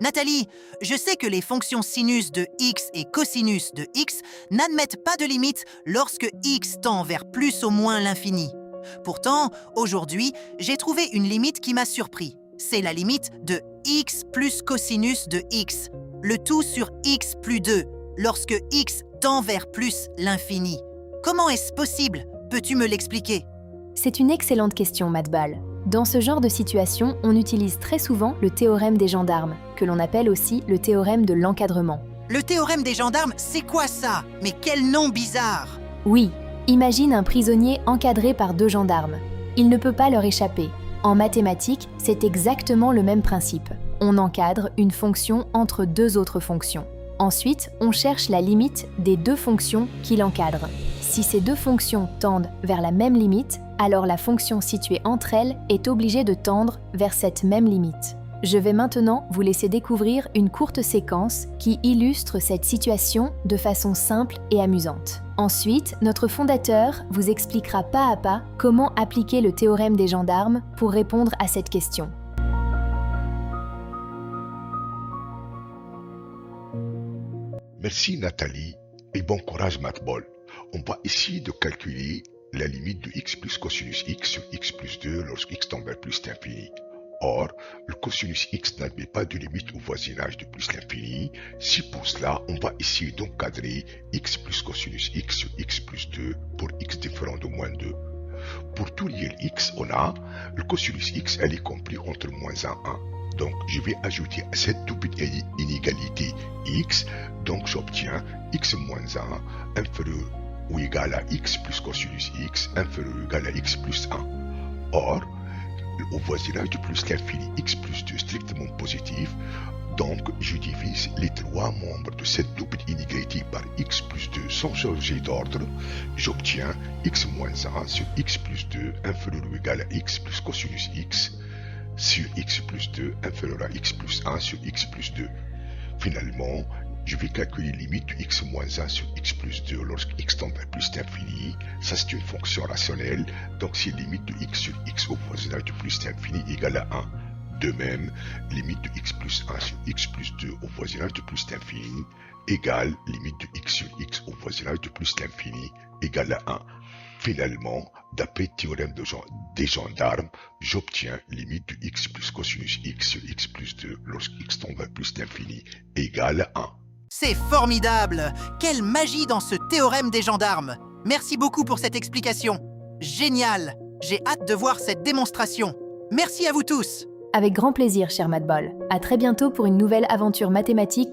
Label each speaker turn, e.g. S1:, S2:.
S1: Nathalie, je sais que les fonctions sinus de x et cosinus de x n'admettent pas de limite lorsque x tend vers plus ou moins l'infini. Pourtant, aujourd'hui, j'ai trouvé une limite qui m'a surpris. C'est la limite de x plus cosinus de x, le tout sur x plus 2, lorsque x tend vers plus l'infini. Comment est-ce possible? Peux-tu me l'expliquer?
S2: C'est une excellente question, Madbal. Dans ce genre de situation, on utilise très souvent le théorème des gendarmes, que l'on appelle aussi le théorème de l'encadrement.
S1: Le théorème des gendarmes, c'est quoi ça? Mais quel nom bizarre!
S2: Oui, imagine un prisonnier encadré par 2 gendarmes. Il ne peut pas leur échapper. En mathématiques, c'est exactement le même principe. On encadre une fonction entre 2 autres fonctions. Ensuite, on cherche la limite des 2 fonctions qui l'encadrent. Si ces 2 fonctions tendent vers la même limite, alors la fonction située entre elles est obligée de tendre vers cette même limite. Je vais maintenant vous laisser découvrir une courte séquence qui illustre cette situation de façon simple et amusante. Ensuite, notre fondateur vous expliquera pas à pas comment appliquer le théorème des gendarmes pour répondre à cette question.
S3: Merci Nathalie et bon courage Madbal. On va essayer de calculer la limite de x plus cosinus x sur x plus 2 lorsque x tend vers plus l'infini. Or, le cosinus x n'admet pas de limite au voisinage de plus l'infini. Si pour cela, on va essayer d'encadrer x plus cosinus x sur x plus 2 pour x différent de moins 2. Pour tout réel x, on a le cosinus x, elle est compris entre moins 1 et 1. Donc, je vais ajouter à cette double inégalité x, donc j'obtiens x moins 1 inférieur ou égal à x plus cosinus x inférieur ou égal à x plus 1. Or, au voisinage de plus l'infini x plus 2 strictement positif, donc je divise les 3 membres de cette double inégalité par x plus 2 sans changer d'ordre, j'obtiens x moins 1 sur x plus 2 inférieur ou égal à x plus cosinus x sur x plus 2 inférieur à x plus 1 sur x plus 2. Finalement, je vais calculer la limite de x moins 1 sur x plus 2 lorsque x tend vers plus l'infini. Ça, c'est une fonction rationnelle, donc c'est limite de x sur x au voisinage de plus l'infini égale à 1. De même, limite de x plus 1 sur x plus 2 au voisinage de plus l'infini égale limite de x sur x au voisinage de plus l'infini égale à 1. Finalement, d'après le théorème des gendarmes, j'obtiens limite de x plus cosinus x sur x plus 2 lorsque x tend vers plus l'infini égale à 1.
S1: C'est formidable! Quelle magie dans ce théorème des gendarmes! Merci beaucoup pour cette explication. Génial! J'ai hâte de voir cette démonstration. Merci à vous tous!
S2: Avec grand plaisir, cher Madbal. À très bientôt pour une nouvelle aventure mathématique